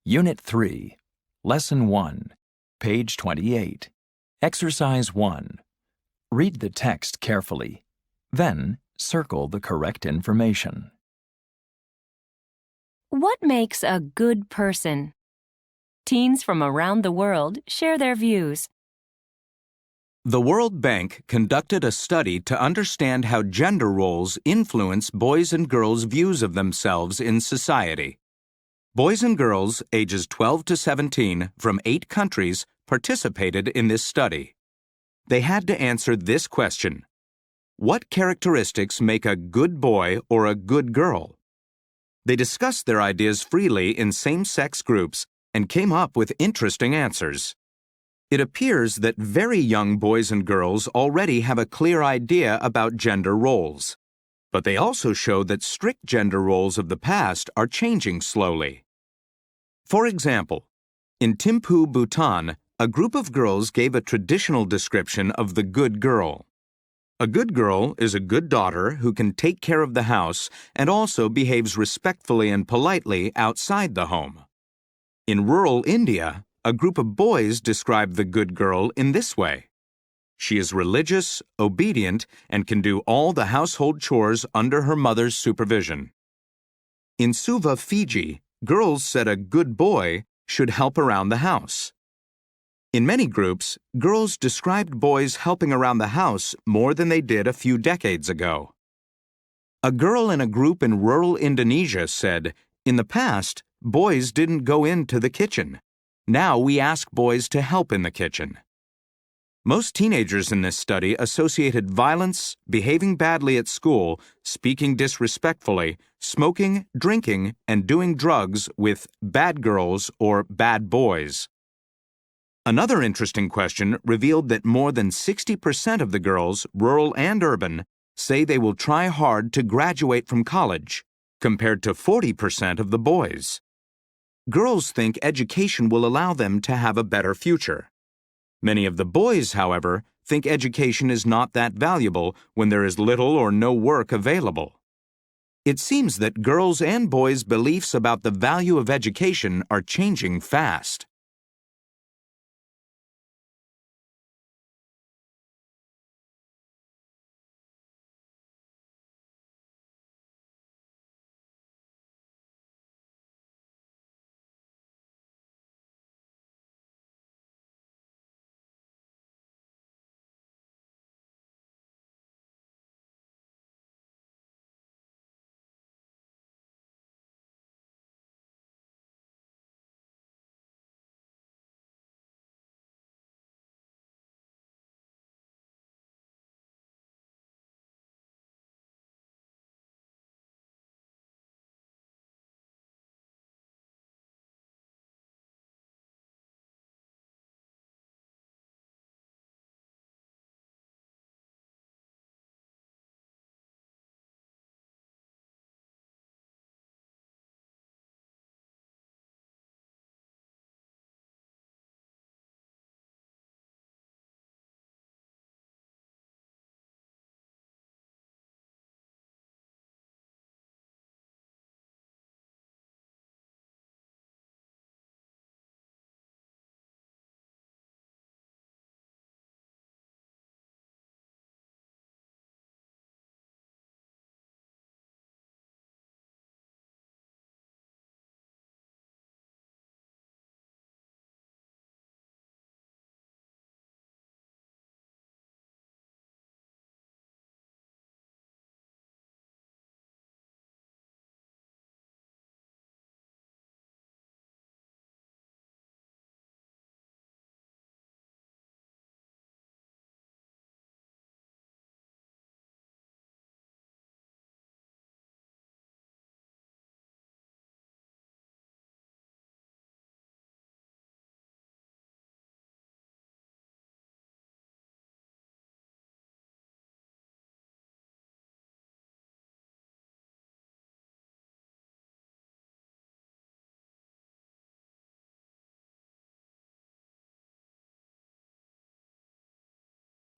Unit 3, Lesson 1, page 28. Exercise 1. Read the text carefully. Then, circle the correct information. What makes a good person? Teens from around the world share their views. The World Bank conducted a study to understand how gender roles influence boys' and girls' views of themselves in society. Boys and girls ages 12 to 17 from 8 countries participated in this study. They had to answer this question: what characteristics make a good boy or a good girl? They discussed their ideas freely in same-sex groups and came up with interesting answers. It appears that very young boys and girls already have a clear idea about gender roles. But they also show that strict gender roles of the past are changing slowly. For example, in Thimphu, Bhutan, a group of girls gave a traditional description of the good girl. A good girl is a good daughter who can take care of the house and also behaves respectfully and politely outside the home. In rural India, a group of boys described the good girl in this way: she is religious, obedient, and can do all the household chores under her mother's supervision. In Suva, Fiji, girls said a good boy should help around the house. In many groups, girls described boys helping around the house more than they did a few decades ago. A girl in a group in rural Indonesia said, "In the past, boys didn't go into the kitchen. Now we ask boys to help in the kitchen." Most teenagers in this study associated violence, behaving badly at school, speaking disrespectfully, smoking, drinking, and doing drugs with bad girls or bad boys. Another interesting question revealed that more than 60% of the girls, rural and urban, say they will try hard to graduate from college, compared to 40% of the boys. Girls think education will allow them to have a better future. Many of the boys, however, think education is not that valuable when there is little or no work available. It seems that girls' and boys' beliefs about the value of education are changing fast.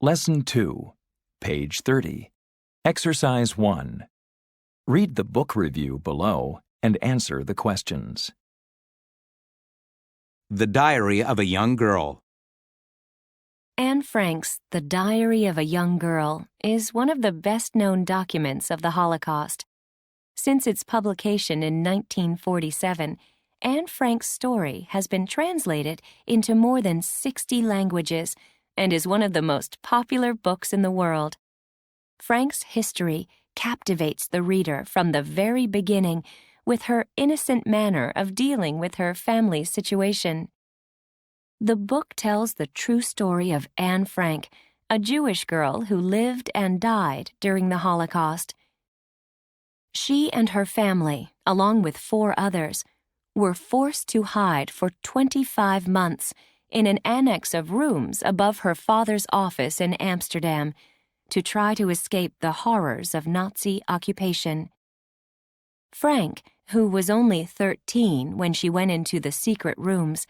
Lesson 2, page 30. Exercise 1. Read the book review below and answer the questions. The Diary of a Young Girl. Anne Frank's The Diary of a Young Girl is one of the best-known documents of the Holocaust. Since its publication in 1947, Anne Frank's story has been translated into more than 60 languages and is one of the most popular books in the world. Frank's history captivates the reader from the very beginning with her innocent manner of dealing with her family's situation. The book tells the true story of Anne Frank, a Jewish girl who lived and died during the Holocaust. She and her family, along with 4 others, were forced to hide for 25 months in an annex of rooms above her father's office in Amsterdam to try to escape the horrors of Nazi occupation. Frank, who was only 13 when she went into the secret rooms,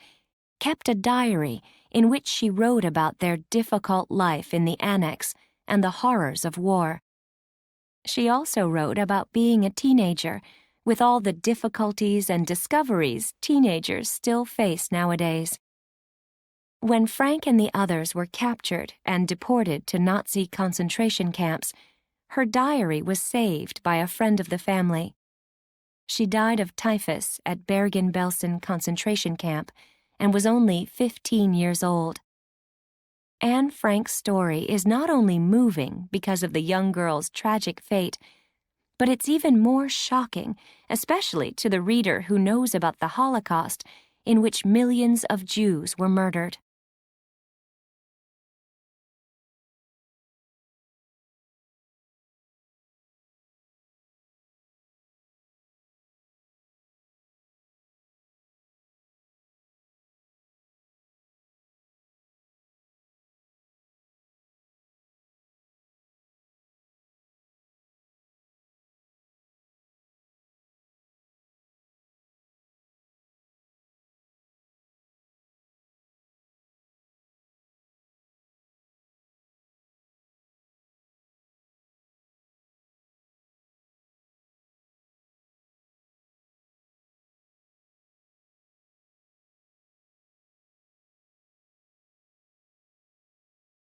kept a diary in which she wrote about their difficult life in the annex and the horrors of war. She also wrote about being a teenager, with all the difficulties and discoveries teenagers still face nowadays. When Frank and the others were captured and deported to Nazi concentration camps, her diary was saved by a friend of the family. She died of typhus at Bergen-Belsen concentration camp and was only 15 years old. Anne Frank's story is not only moving because of the young girl's tragic fate, but it's even more shocking, especially to the reader who knows about the Holocaust, in which millions of Jews were murdered.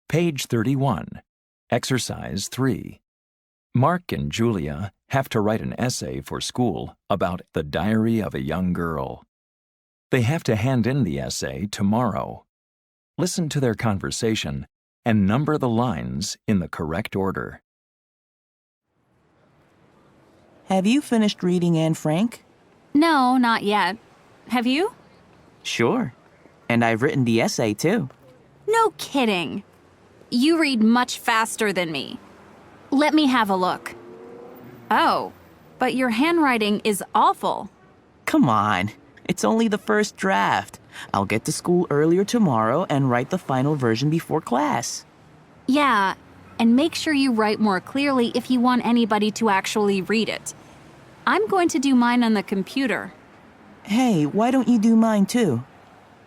Page 31. Exercise 3. Mark and Julia have to write an essay for school about the diary of a young girl. They have to hand in the essay tomorrow. Listen to their conversation and number the lines in the correct order. Have you finished reading Anne Frank? No, not yet. Have you? Sure. And I've written the essay, too. No kidding. You read much faster than me. Let me have a look. Oh, but your handwriting is awful. Come on. It's only the first draft. I'll get to school earlier tomorrow and write the final version before class. Yeah, and make sure you write more clearly if you want anybody to actually read it. I'm going to do mine on the computer. Hey, why don't you do mine, too?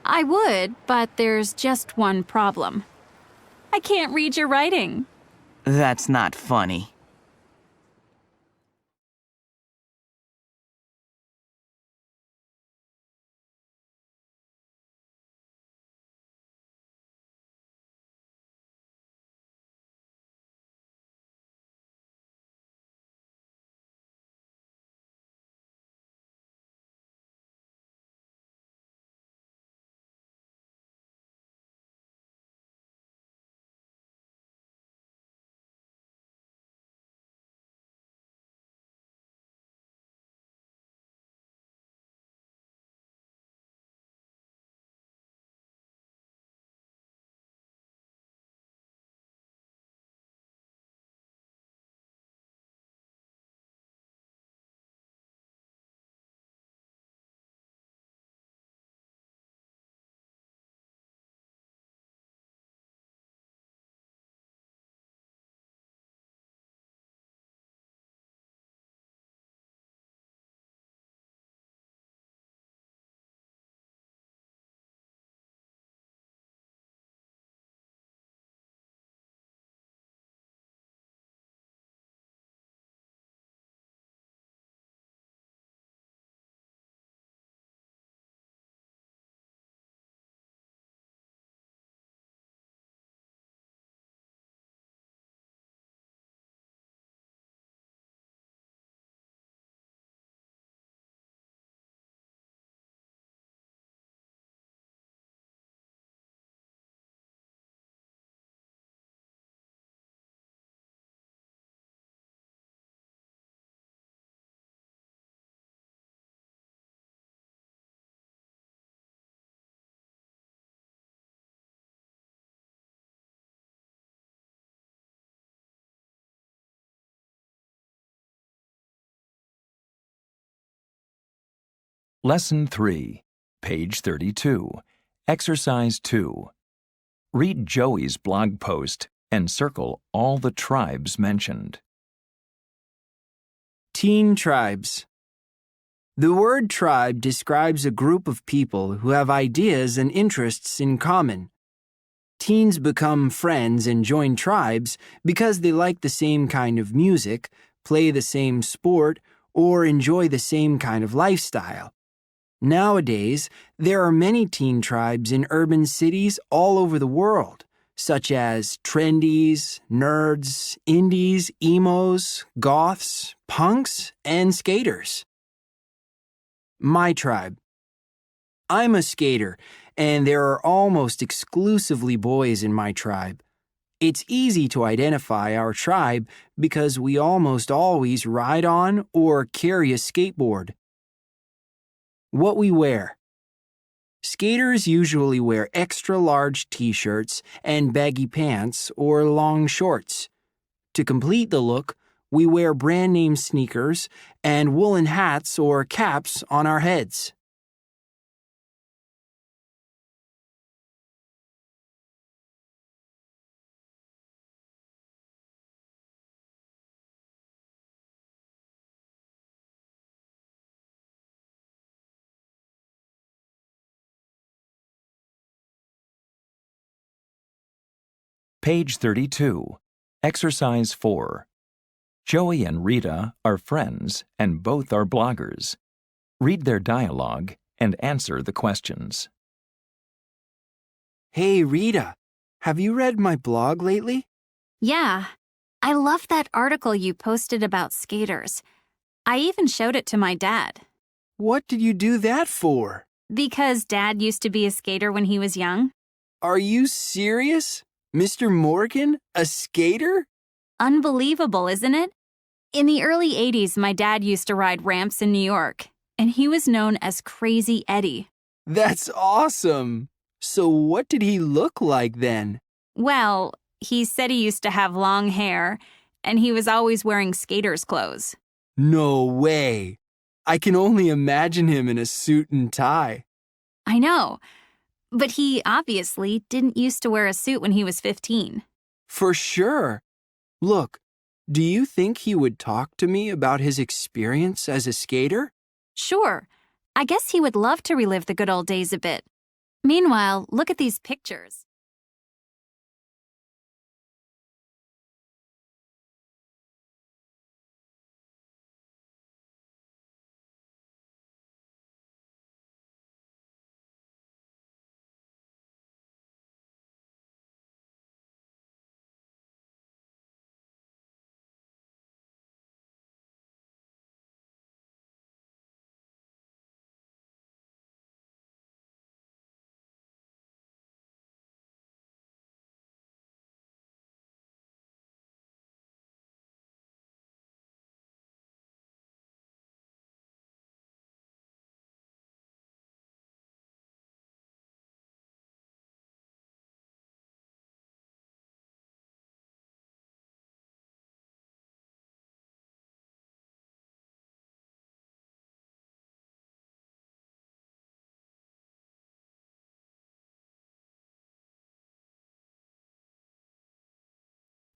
I would, but there's just one problem. I can't read your writing. That's not funny. Lesson 3, page 32, Exercise 2. Read Joey's blog post and circle all the tribes mentioned. Teen tribes. The word tribe describes a group of people who have ideas and interests in common. Teens become friends and join tribes because they like the same kind of music, play the same sport, or enjoy the same kind of lifestyle. Nowadays, there are many teen tribes in urban cities all over the world, such as trendies, nerds, indies, emos, goths, punks, and skaters. My tribe. I'm a skater, and there are almost exclusively boys in my tribe. It's easy to identify our tribe because we almost always ride on or carry a skateboard. What we wear. Skaters usually wear extra large t-shirts and baggy pants or long shorts. To complete the look, we wear brand name sneakers and woolen hats or caps on our heads. Page 32, Exercise 4. Joey and Rita are friends and both are bloggers. Read their dialogue and answer the questions. Hey, Rita, have you read my blog lately? Yeah, I love that article you posted about skaters. I even showed it to my dad. What did you do that for? Because Dad used to be a skater when he was young. Are you serious? Mr. Morgan, a skater? Unbelievable, isn't it? In the early 80s, my dad used to ride ramps in New York, and he was known as Crazy Eddie. That's awesome. So what did he look like then? Well, he said he used to have long hair, and he was always wearing skater's clothes. No way. I can only imagine him in a suit and tie. I know, but he obviously didn't used to wear a suit when he was 15. For sure. Look, do you think he would talk to me about his experience as a skater? Sure, I guess he would love to relive the good old days a bit. Meanwhile, look at these pictures.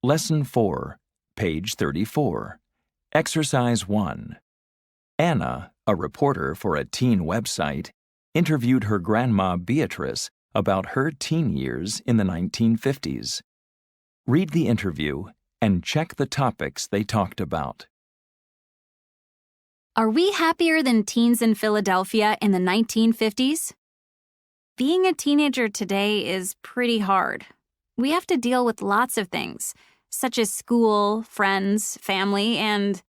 Lesson 4, page 34. Exercise 1. Anna, a reporter for a teen website, interviewed her grandma Beatrice about her teen years in the 1950s. Read the interview and check the topics they talked about. Are we happier than teens in Philadelphia in the 1950s? Being a teenager today is pretty hard. We have to deal with lots of things, such as school, friends, family, and,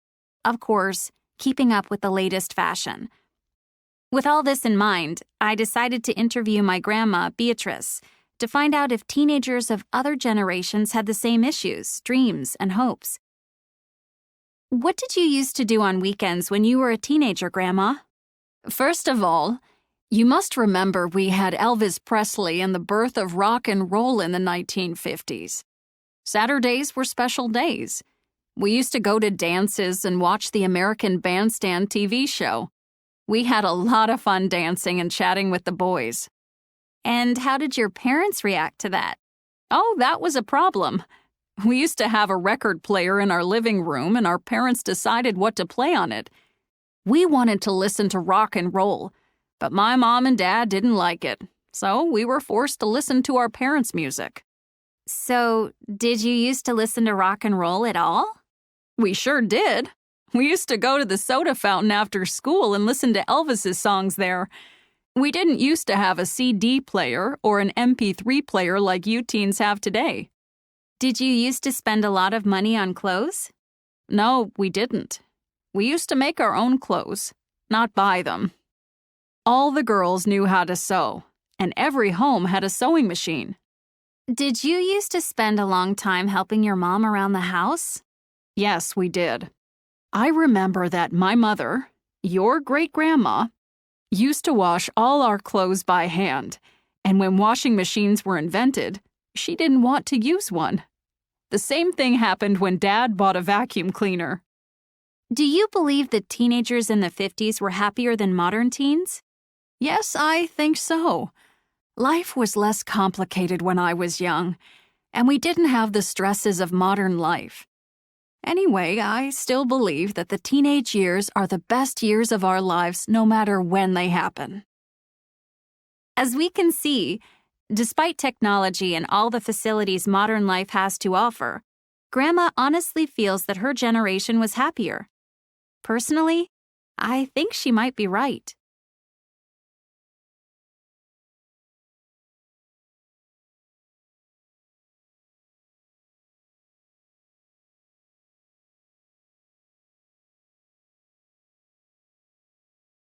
of course, keeping up with the latest fashion. With all this in mind, I decided to interview my grandma, Beatrice, to find out if teenagers of other generations had the same issues, dreams, and hopes. What did you used to do on weekends when you were a teenager, Grandma? First of all, you must remember we had Elvis Presley and the birth of rock and roll in the 1950s. Saturdays were special days. We used to go to dances and watch the American Bandstand TV show. We had a lot of fun dancing and chatting with the boys. And how did your parents react to that? Oh, that was a problem. We used to have a record player in our living room, and our parents decided what to play on it. We wanted to listen to rock and roll, but my mom and dad didn't like it, so we were forced to listen to our parents' music. So, did you used to listen to rock and roll at all? We sure did. We used to go to the soda fountain after school and listen to Elvis's songs there. We didn't used to have a CD player or an MP3 player like you teens have today. Did you used to spend a lot of money on clothes? No, we didn't. We used to make our own clothes, not buy them. All the girls knew how to sew, and every home had a sewing machine. Did you used to spend a long time helping your mom around the house? Yes, we did. I remember that my mother, your great-grandma, used to wash all our clothes by hand, and when washing machines were invented, she didn't want to use one. The same thing happened when Dad bought a vacuum cleaner. Do you believe that teenagers in the 50s were happier than modern teens? Yes, I think so. Life was less complicated when I was young, and we didn't have the stresses of modern life. Anyway, I still believe that the teenage years are the best years of our lives no matter when they happen. As we can see, despite technology and all the facilities modern life has to offer, Grandma honestly feels that her generation was happier. Personally, I think she might be right.